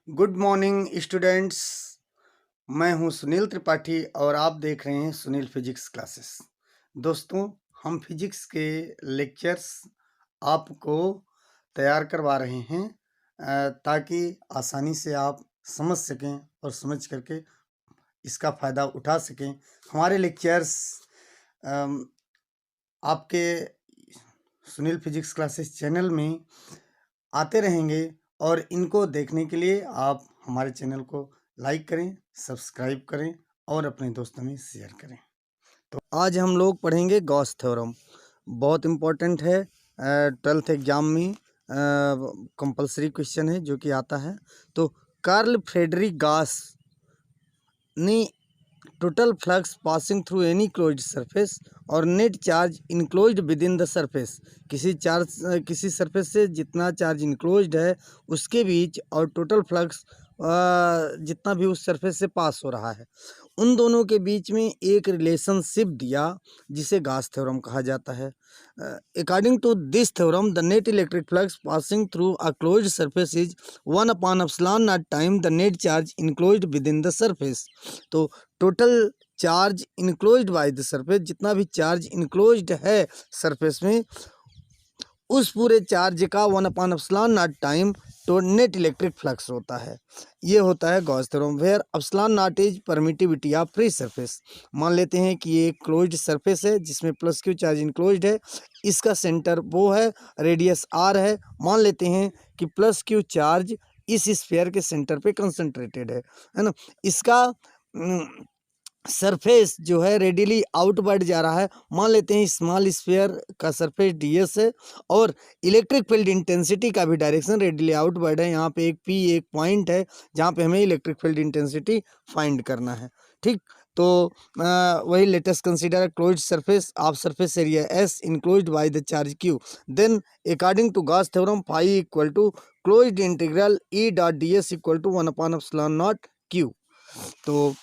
Good morning students. मैं हूं सुनील त्रिपाठी और आप देख रहे हैं सुनील फिजिक्स क्लासेस। दोस्तों, हम फिजिक्स के लेक्चर्स आपको तैयार करवा रहे हैं ताकि आसानी से आप समझ सकें और समझ करके इसका फ़ायदा उठा सकें। हमारे लेक्चर्स आपके सुनील फिजिक्स क्लासेस चैनल में आते रहेंगे और इनको देखने के लिए आप हमारे चैनल को लाइक करें, सब्सक्राइब करें और अपने दोस्तों में शेयर करें। तो आज हम लोग पढ़ेंगे गॉस थ्योरम। बहुत इम्पोर्टेंट है, 12th एग्जाम में कंपलसरी क्वेश्चन है जो कि आता है। तो कार्ल फ्रेडरिक गॉस ने total flux passing through any closed surface और net charge enclosed within the surface, किसी सरफेस से जितना चार्ज इनक्लोज्ड है उसके बीच और टोटल फ्लक्स जितना भी उस सरफेस से पास हो रहा है, उन दोनों के बीच में एक रिलेशनशिप दिया जिसे गॉस थ्योरम कहा जाता है। According to this theorem the net electric flux passing through a closed surface is 1/ε0 time the net charge enclosed within the surface. तो total charge enclosed by the surface, जितना भी charge enclosed है surface में, उस पूरे charge का 1/ε0 time तो net electric flux होता है। ये होता है Gauss theorem where ε0 is permittivity of free surface. मान लेते हैं कि ये क्लोज्ड सरफेस है जिसमें प्लस क्यू चार्ज इनक्लोज्ड है, इसका सेंटर वो है, रेडियस आर है। मान लेते हैं कि प्लस क्यू चार्ज इस स्फीयर के सेंटर पे कंसंट्रेटेड है ना। इसका सरफेस जो है रेडियली आउटवर्ड जा रहा है। मान लेते हैं स्मॉल स्फीयर का सरफेस ds है और इलेक्ट्रिक फील्ड इंटेंसिटी का भी डायरेक्शन रेडियली आउटवर्ड है। यहाँ पे एक p एक पॉइंट है जहाँ पे हमें इलेक्ट्रिक फील्ड इंटेंसिटी फाइंड करना है। ठीक, तो वही latest consider closed surface of surface area s enclosed by the charge q। Then according to Gauss theorem phi equal to closed integral e dot ds equal to 1/ε0 q। तो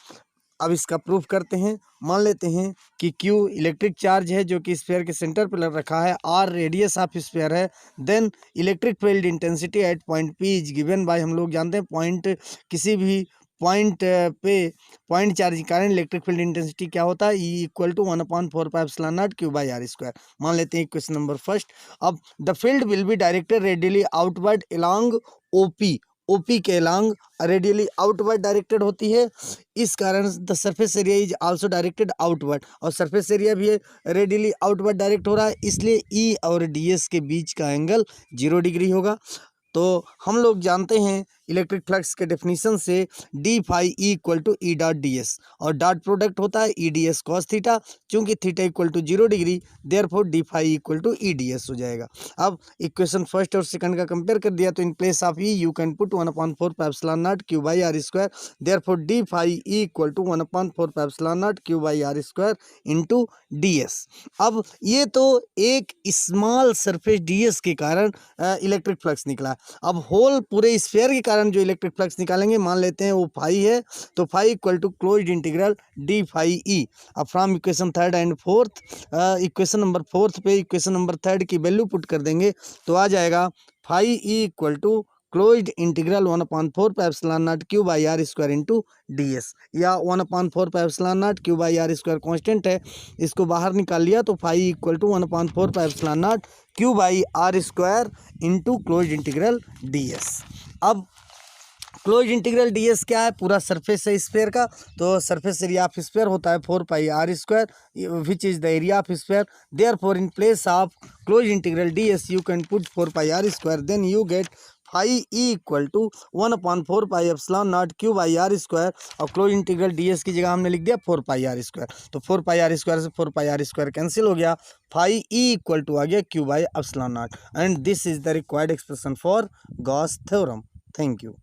अब इसका proof करते हैं। मान लेते हैं कि Q इलेक्ट्रिक चार्ज है जो कि स्फीयर के सेंटर पर रखा है, R रेडियस ऑफ स्फीयर है। Then electric field intensity at point P is given by, हम लोग जानते हैं पॉइंट, किसी भी पॉइंट पे पॉइंट चार्ज के कारण इलेक्ट्रिक फील्ड इंटेंसिटी क्या होता है, E इक्वल टू 1/4πε0 Q/r²। मान लेते हैं क्वेश्चन नंबर फर्स्ट। अब the field will be directed radially outward along OP, OP के अलोंग रेडियली आउटवर्ड डायरेक्टेड होती है। इस कारण the surface area is also directed outward, और सरफेस एरिया भी रेडियली आउटवर्ड डायरेक्ट हो रहा है, इसलिए ई और ds के बीच का एंगल 0 डिग्री होगा। तो हम लोग जानते हैं इलेक्ट्रिक फ्लक्स के डेफिनेशन से D phi E equal to E dot D S, और डॉट प्रोडक्ट होता है E D S cos theta. चूंकि theta equal to 0 degree, therefore D phi equal to E D S हो जाएगा। अब equation first और second का compare कर दिया तो in place of E you can put 1/4πε0 Q/r², therefore D phi E equal to 1/4πε0 Q/r² into D S. अब ये तो एक स्मॉल सरफेस डी एस के कारण इलेक्ट्रिक फ्लक्स निकला। अब होल पूरे स्फीयर के कारण जो इलेक्ट्रिक फ्लक्स निकालेंगे, मान लेते हैं वो फाई है, तो phi equal to closed integral D phi E. अब from equation third and fourth, equation number fourth पे इक्वेशन नंबर थर्ड की वैल्यू पुट कर देंगे तो आ जाएगा phi E equal to closed integral 1/4πε0 Q/r² into D S, या 1/4πε0 Q/r² constant है, इसको बाहर निकाल लिया तो phi equal to 1/4πε0 Q/r² into closed integral D S. अब क्लोज इंटीग्रल डी एस क्या है, पूरा सरफेस है स्फीयर का, तो सरफेस एरिया ऑफ स्फीयर होता है 4πr² which is the area of sphere. Therefore in place of close integral D S you can put 4πr², then you get phi E equal to 1/4πε0 Q/r², और close integral D S की जगह हमने लिख दिया 4πr², तो 4πr² से 4πr² cancel हो गया, फाई ई इक्वल टू आ गया Q/ε0। And this is the required expression for Gauss theorem. Thank you.